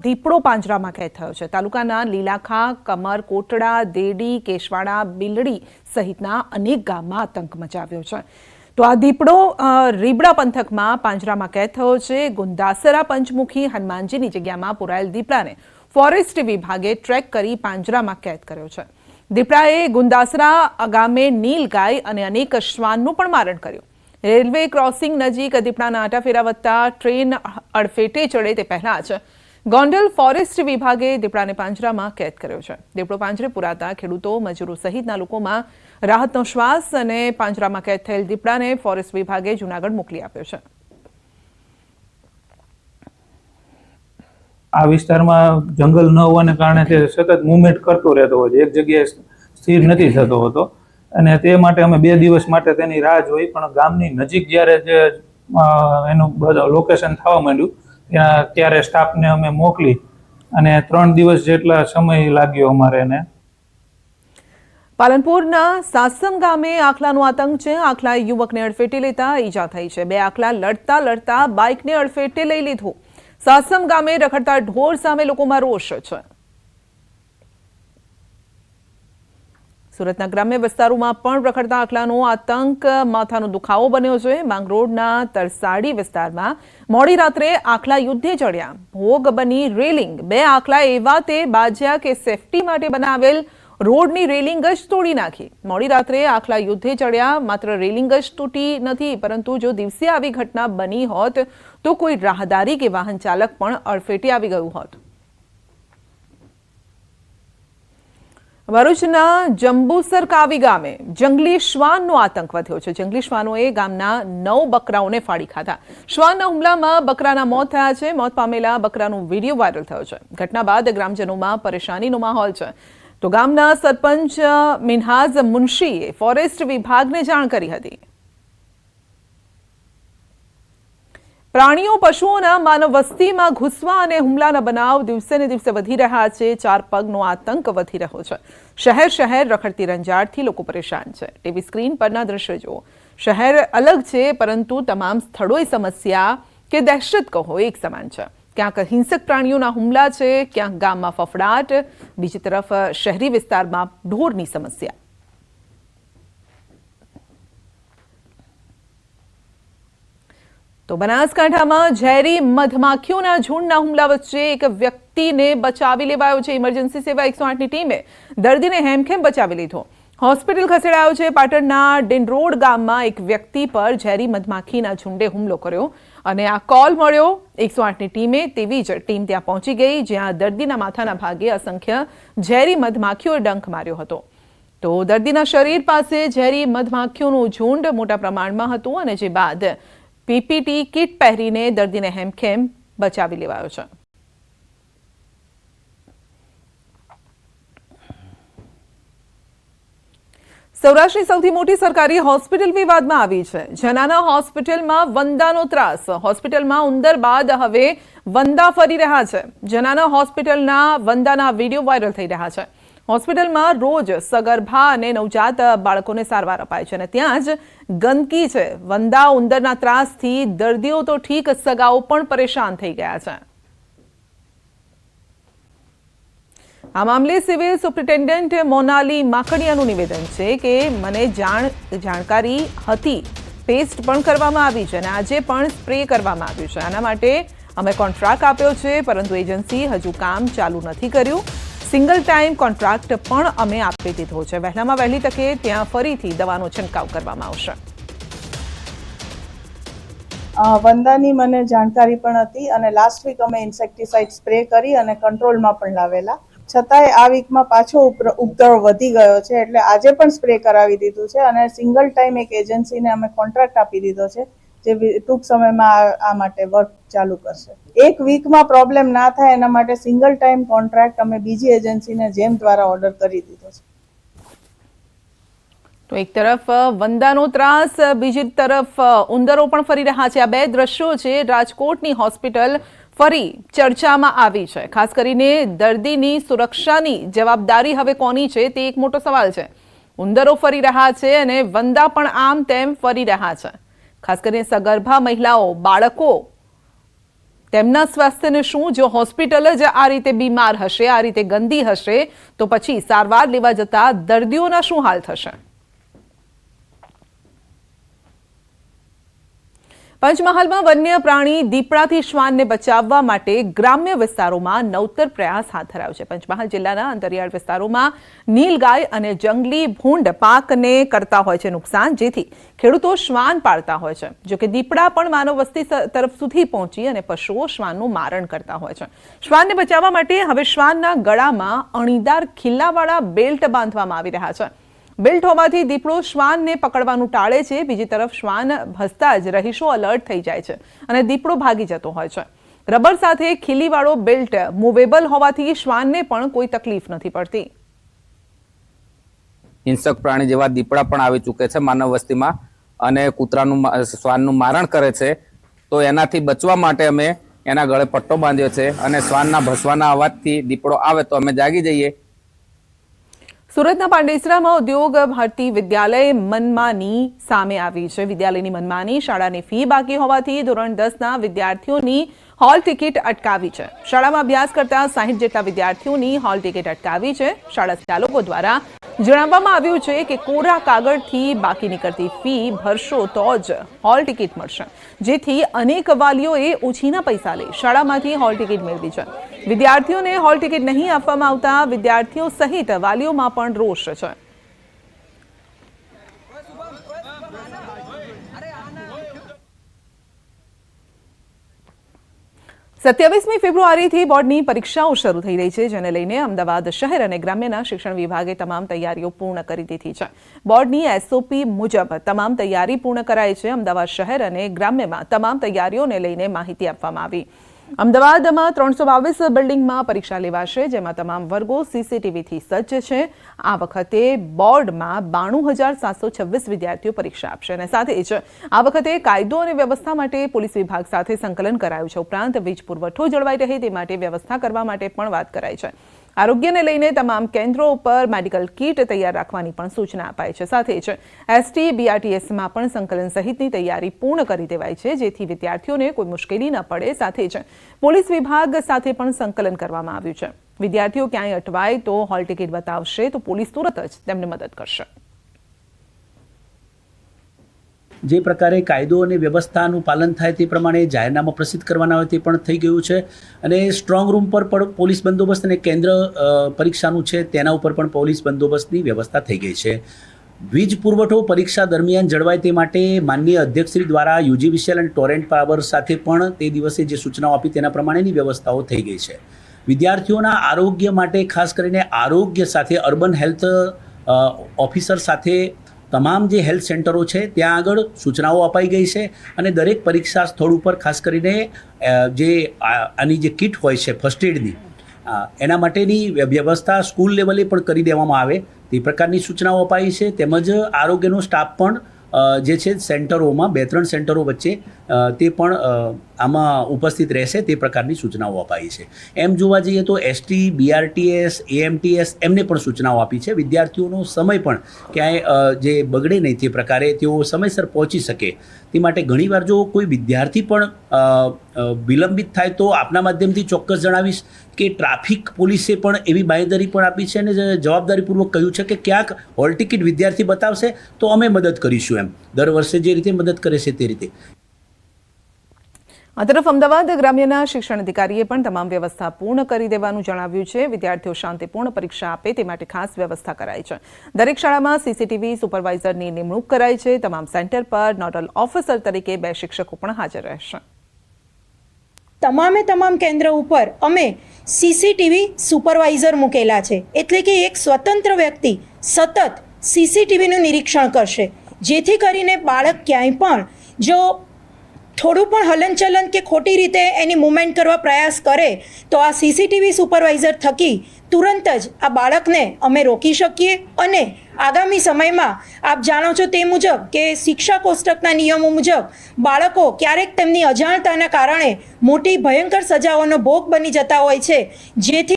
દીપડો પાંજરામાં કેદ થયો છે। તાલુકાના લીલાખા, કમર, કોટડા, દેડી, કેશવાડા, બિલડી સહિતના અનેક ગામમાં આતંક મચાવ્યો છે। તો આ દીપડો રીબડા પંથકમાં પાંજરામાં કેદ થયો છે। ગુંદાસરા પંચમુખી હનુમાનજીની જગ્યામાં પુરાયેલ દીપડાને ફોરેસ્ટ વિભાગે ટ્રેક કરી પાંજરામાં કેદ કર્યો છે। દીપડાએ ગુંદાસરા ગામે નીલગાય અને અનેક શ્વાનનું પણ મારણ કર્યું। રેલવે ક્રોસિંગ નજીક દીપડાના આટાફેરા વધતા ટ્રેન અડફેટે ચડે તે પહેલા જ ગોંડલ ફોરેસ્ટ વિભાગે દીપડાને પાંજરામાં કેદ કર્યો છે। દીપડો પાંજરે પુરાતા ખેડૂતો, મજૂરો સહિતના લોકોમાં રાહતનો શ્વાસ અને પાંજરામાં કેદ થયેલ દીપડાને ફોરેસ્ટ વિભાગે જૂનાગઢ મોકલી આપ્યો છે। આ વિસ્તારમાં જંગલ ન હોવાને કારણે તે સતત મૂવમેન્ટ કરતો રહેતો હોય છે, એક જગ્યાએ સ્થિર નથી થતો હોતો અને તે માટે અમે 2 દિવસ માટે તેની રાહ જોઈ, પણ ગામની નજીક જ્યારે જે એનું લોકેશન થવા માંડ્યું ત્યારે સ્ટાફને અમે મોકલી અને 3 દિવસ જેટલા સમય લાગ્યો અમારે એને। પાલનપુરના સાસમ ગામે આખલાનો આતંક છે। આખલાએ યુવકને અડફેટે લેતા ઈજા થઈ છે। 2 આખલા લડતા લડતા બાઇકને અડફેટે લઈ લીધું। સાસમ ગામે રખડતા ઢોર સામે લોકોમાં રોષ છે। સુરતના ગ્રામ્ય વિસ્તારોમાં પણ રખડતા આખલાનો આતંક માથાનો દુખાવો બન્યો છે। માંગરોળના તરસાડી વિસ્તારમાં મોડી રાત્રે આખલા યુદ્ધે ચડ્યા। ભોગ બની રેલિંગ। 2 આખલા એવા તે બાજ્યા કે સેફટી માટે બનાવેલ રોડની રેલિંગ જ તોડી નાખી। મોડી રાત્રે આખલા યુદ્ધે ચડ્યા। માત્ર રેલિંગ જ તૂટી નથી, પરંતુ જો દિવસે આવી ઘટના બની હોત તો કોઈ રાહદારી કે વાહન ચાલક પણ અડફેટે આવી ગયું હોત। ભરૂચના જંબુસર કાવી ગામે જંગલી શ્વાનનો આતંક વધ્યો છે। જંગલી શ્વાનોએ ગામના 9 બકરાઓને ફાડી ખાધા। શ્વાનના હુમલામાં બકરાના મોત થયા છે। મોત પામેલા બકરાનો વિડીયો વાયરલ થયો છે। ઘટના બાદ ગ્રામજનોમાં પરેશાનીનો માહોલ છે। તો ગામના સરપંચ મિનહાજ મુનશીએ ફોરેસ્ટ વિભાગને જાણ કરી હતી। પ્રાણીઓ, પશુઓના માનવ વસ્તીમાં ઘૂસવા અને હુમલાના બનાવ દિવસે ને દિવસે વધી રહ્યા છે। 4 પગનો આતંક વધી રહ્યો છે। શહેર શહેર રખડતી રંજાડથી લોકો પરેશાન છે। ટીવી સ્ક્રીન પરના દ્રશ્યો જુઓ। શહેર અલગ છે, પરંતુ તમામ સ્થળોએ સમસ્યા કે દહેશત કહો એક સમાન છે। ક્યાંક હિંસક પ્રાણીઓના હુમલા છે, ક્યાંક ગામમાં ફફડાટ, બીજી તરફ શહેરી વિસ્તારમાં ઢોરની સમસ્યા। તો બનાસકાંઠામાં ઝેરી મધમાખીઓના ઝુંડના હુમલા વચ્ચે એક વ્યક્તિને બચાવી લેવાયો છે। ઇમરજન્સી સેવા 108ની ટીમે દર્દીને હેમખેમ બચાવી લીધો। હોસ્પિટલ ખસેડાયો છે। પાટણના ડિંડરોડ ગામમાં એક વ્યક્તિ પર ઝેરી મધમાખીના ઝુંડે હુમલો કર્યો અને આ કોલ મળ્યો 108ની ટીમે। તેવી જ ટીમ ત્યાં પહોંચી ગઈ, જ્યાં દર્દીના માથાના ભાગે અસંખ્ય ઝેરી મધમાખીઓએ ડંખ માર્યો હતો। તો દર્દીના શરીર પાસે ઝેરી મધમાખીઓનું ઝુંડ મોટા પ્રમાણમાં હતું અને જે બાદ પીપીટી કિટ પહેરીને દર્દીને હેમખેમ બચાવી લેવાયો છે। સૌરાષ્ટ્રની સૌથી મોટી સરકારી હોસ્પિટલ વિવાદમાં આવી છે। જનાના હોસ્પિટલમાં વંદાનો ત્રાસ। હોસ્પિટલમાં ઉંદર બાદ હવે વંદા ફરી રહ્યા છે। જનાના હોસ્પિટલના વંદાના વિડીયો વાયરલ થઈ રહ્યા છે। હોસ્પિટલમાં રોજ સગર્ભા અને નવજાત બાળકોને સારવાર અપાય છે અને ત્યાં જ ગંદકી છે। વંદા ઉંદરના ત્રાસથી દર્દીઓ તો ઠીક, સગાઓ પણ પરેશાન થઈ ગયા છે। આ મામલે સિવિલ સુપ્રિન્ટેન્ડન્ટ મોનાલી માકડિયાનું નિવેદન છે કે મને જાણકારી હતી, ટેસ્ટ પણ કરવામાં આવી છે અને આજે પણ સ્પ્રે કરવામાં આવ્યું છે। આના માટે અમે કોન્ટ્રાક્ટ આપ્યો છે, પરંતુ એજન્સી હજુ કામ ચાલુ નથી કર્યું। સિંગલ ટાઈમ કોન્ટ્રાક્ટ પણ અમે આપી દીધો છે। વહેલામાં વહેલી તકે ત્યાં ફરીથી દવાનો છંટકાવ કરવામાં આવશે। વંદાની મને જાણકારી પણ હતી અને લાસ્ટ વીક અમે ઇન્સેક્ટિસાઇડ સ્પ્રે કરી અને કંટ્રોલમાં પણ લાવેલા, છતાંય આ વીકમાં પાછો ઉપદ્રવ વધી ગયો છે, એટલે આજે પણ સ્પ્રે કરાવી દીધું છે અને સિંગલ ટાઈમ એક એજન્સીને અમે કોન્ટ્રાક્ટ આપી દીધો છે, જે ટૂંક સમયમાં આ માટે વર્ક ચાલુ કરશે। 1 વીકમાં પ્રોબ્લેમ ના થાય એના માટે સિંગલ ટાઈમ કોન્ટ્રાક્ટ અમે બીજી એજન્સીને જેમ દ્વારા ઓર્ડર કરી દીધો છે। તો એક તરફ વંદાનો ત્રાસ, બીજી તરફ ઉંદરો પણ ફરી રહ્યા છે। આ 2 દ્રશ્યો છે। રાજકોટની હોસ્પિટલ ફરી ચર્ચામાં આવી છે। ખાસ કરીને દર્દીની સુરક્ષાની જવાબદારી હવે કોની છે તે એક મોટો સવાલ છે। ઉંદરો ફરી રહ્યા છે અને વંદા પણ આમ તેમ ફરી રહ્યા છે। ખાસ કરીને સગર્ભા મહિલાઓ, બાળકો તેમના સ્વાસ્થ્યને શું? જો હોસ્પિટલ જ આ રીતે બીમાર હશે, આ રીતે ગંદી હશે, તો પછી સારવાર લેવા જતા દર્દીઓના શું હાલ થશે? પંચમહાલમાં વન્ય પ્રાણી દીપડાથી શ્વાનને બચાવવા માટે ગ્રામ્ય વિસ્તારોમાં નવતર પ્રયાસ હાથ ધરાયો છે. પંચમહાલ જિલ્લાના અંતરિયાળ વિસ્તારોમાં નીલગાય અને જંગલી ભૂંડ પાકને કરતા હોય છે નુકસાન, જેથી ખેડૂતો શ્વાન પાળતા હોય છે. જોકે દીપડા પણ માનવ વસ્તી તરફ સુધી પહોંચી અને પશુઓ શ્વાનનું મારણ કરતા હોય છે. શ્વાનને બચાવવા માટે હવે શ્વાનના ગળામાં અણીદાર ખિલ્લાવાળા બેલ્ટ બાંધવામાં આવી રહ્યા છે. બેલ્ટ હોવાથી દીપડો શ્વાનને પકડવાનું ટાળે છે. બીજી તરફ શ્વાન ભસતા જ રહીશો અલર્ટ થઈ જાય છે અને દીપડો ભાગી જતો હોય છે. રબર સાથે ખીલીવાળો બેલ્ટ મૂવેબલ હોવાથી શ્વાનને પણ કોઈ તકલીફ નથી પડતી. હિંસક પ્રાણી જેવા દીપડા પણ આવી ચૂકે છે માનવ વસ્તીમાં અને કૂતરાનું શ્વાનનું મારણ કરે છે. તો એનાથી બચવા માટે અમે એના ગળે પટ્ટો બાંધ્યો છે અને શ્વાનના ભસવાના અવાજથી દીપડો આવે તો અમે જાગી જઈએ. સુરતના પાંડેસરામાં ઉદ્યોગ ભારતી વિદ્યાલય મનમાની સામે આવી છે. વિદ્યાલયની મનમાની શાળાની ફી બાકી હોવાથી ધોરણ 10ના વિદ્યાર્થીઓની હોલ ટિકિટ અટકાવી છે. શાળામાં અભ્યાસ કરતા 60 જેટલા વિદ્યાર્થીઓની હોલ ટિકિટ અટકાવી છે. શાળા ચાલકો દ્વારા જણાવવામાં આવ્યું છે કે કોરા કાગળથી બાકી નીકળતી ફી ભરશો તો જ હોલ ટિકિટ મળશે, જેથી અનેક વાલીઓએ ઓછીના પૈસા લઈ શાળામાંથી હોલ ટિકિટ મેળવી છે. વિદ્યાર્થીઓને હોલ ટિકિટ નહીં આપવામાં આવતા વિદ્યાર્થીઓ સહિત વાલીઓમાં પણ રોષ છે. સત્યાવીસમી ફેબ્રુઆરીથી બોર્ડની પરીક્ષાઓ શરૂ થઈ રહી છે, જેને લઈને અમદાવાદ શહેર અને ગ્રામ્યના શિક્ષણ વિભાગે તમામ તૈયારીઓ પૂર્ણ કરી દીધી છે. બોર્ડની એસઓપી મુજબ તમામ તૈયારી પૂર્ણ કરાઈ છે. અમદાવાદ શહેર અને ગ્રામ્યમાં તમામ તૈયારીઓને લઈને માહિતી આપવામાં આવી. અમદાવાદમાં 322 બિલ્ડિંગમાં પરીક્ષા લેવાશે, જેમાં તમામ વર્ગો સીસીટીવીથી સજ્જ છે. આ વખતે બોર્ડમાં 92,726 વિદ્યાર્થીઓ પરીક્ષા આપશે અને સાથે જ આ વખતે કાયદો અને વ્યવસ્થા માટે પોલીસ વિભાગ સાથે સંકલન કરાયું છે. ઉપરાંત વીજ પુરવઠો જળવાઈ રહે તે માટે વ્યવસ્થા કરવા માટે પણ વાત કરાઈ છે. આરોગ્યને લઈને તમામ કેન્દ્રો ઉપર મેડિકલ કીટ તૈયાર રાખવાની પણ સૂચના અપાઈ છે. સાથે જ એસટી બીઆરટીએસમાં પણ સંકલન સહિતની તૈયારી પૂર્ણ કરી દેવાઈ છે, જેથી વિદ્યાર્થીઓને કોઈ મુશ્કેલી ન પડે. સાથે જ પોલીસ વિભાગ સાથે પણ સંકલન કરવામાં આવ્યું છે. વિદ્યાર્થીઓ ક્યાંય અટવાય તો હોલ ટિકિટ બતાવશે તો પોલીસ તુરત જ તેમને મદદ કરશે. જે પ્રકારે કાયદો અને વ્યવસ્થાનું પાલન થાય તે પ્રમાણે જાહેરનામા પ્રસિદ્ધ કરવાના હોય તે પણ થઈ ગયું છે અને સ્ટ્રોંગ રૂમ પર પણ પોલીસ બંદોબસ્ત અને કેન્દ્ર પરીક્ષાનું છે તેના ઉપર પણ પોલીસ બંદોબસ્તની વ્યવસ્થા થઈ ગઈ છે. વીજ પુરવઠો પરીક્ષા દરમિયાન જળવાય તે માટે માનનીય અધ્યક્ષશ્રી દ્વારા યુજીવીસીએલ અને ટોરેન્ટ પાવર સાથે પણ તે દિવસે જે સૂચનાઓ આપી તેના પ્રમાણેની વ્યવસ્થાઓ થઈ ગઈ છે. વિદ્યાર્થીઓના આરોગ્ય માટે ખાસ કરીને આરોગ્ય સાથે અર્બન હેલ્થ ઓફિસર સાથે તમામ જે હેલ્થ સેન્ટરો છે ત્યાં આગળ સૂચનાઓ અપાઈ ગઈ છે અને દરેક પરીક્ષા સ્થળ ઉપર ખાસ કરીને જે આની જે કિટ હોય છે ફર્સ્ટ એડની એના માટેની વ્યવસ્થા સ્કૂલ લેવલે પણ કરી દેવામાં આવે તે પ્રકારની સૂચનાઓ અપાઈ છે. તેમજ આરોગ્યનો સ્ટાફ પણ જે છે સેન્ટરોમાં 2-3 સેન્ટરો વચ્ચે તે પણ આમાં ઉપસ્થિત રહેશે તે પ્રકારની સૂચનાઓ અપાઈ છે. એમ જોવા જઈએ તો એસટી બીઆરટીએસ એએમટીએસ એમને પણ સૂચનાઓ આપી છે. વિદ્યાર્થીઓનો સમય પણ ક્યાંય જે બગડે નહીં તે પ્રકારે તેઓ સમયસર પહોંચી શકે તે માટે ઘણીવાર જો કોઈ વિદ્યાર્થી પણ વિલંબિત થાય તો આપના માધ્યમથી ચોક્કસ જણાવીશ કે ટ્રાફિક પોલીસે પણ એવી બાંયધરી પણ આપી છે અને જવાબદારીપૂર્વક કહ્યું છે કે ક્યાંક હોલ ટિકિટ વિદ્યાર્થી બતાવશે તો અમે મદદ કરીશું. એમ દર વર્ષે જે રીતે મદદ કરે છે તે રીતે. આ તરફ અમદાવાદ ગ્રામ્યના શિક્ષણ અધિકારીએ પણ તમામ વ્યવસ્થા પૂર્ણ કરી દેવાનું જણાવ્યું છે. વિદ્યાર્થીઓ શાંતિપૂર્ણ પરીક્ષા આપે તે માટે ખાસ વ્યવસ્થા કરાઈ છે. દરેક શાળામાં સીસીટીવી સુપરવાઇઝરની નિમણૂક કરાઈ છે. તમામ સેન્ટર પર નોડલ ઓફિસર તરીકે 2 શિક્ષકો પણ હાજર રહેશે. તમામ કેન્દ્ર ઉપર અમે સીસીટીવી સુપરવાઇઝર મૂકેલા છે, એટલે કે એક સ્વતંત્ર વ્યક્તિ સતત સીસીટીવીનું નિરીક્ષણ કરશે, જેથી કરીને બાળક ક્યાંય પણ જો થોડું પણ હલનચલન કે ખોટી રીતે એની મૂવમેન્ટ કરવા પ્રયાસ કરે તો આ સીસીટીવી સુપરવાઇઝર થકી તુરંત જ આ બાળકને અમે રોકી શકીએ અને આગામી સમયમાં આપ જાણો છો તે મુજબ કે શિક્ષા કોષ્ટકના નિયમો મુજબ બાળકો ક્યારેક તેમની અજાણતાના કારણે મોટી ભયંકર સજાઓનો ભોગ બની જતા હોય છે, જેથી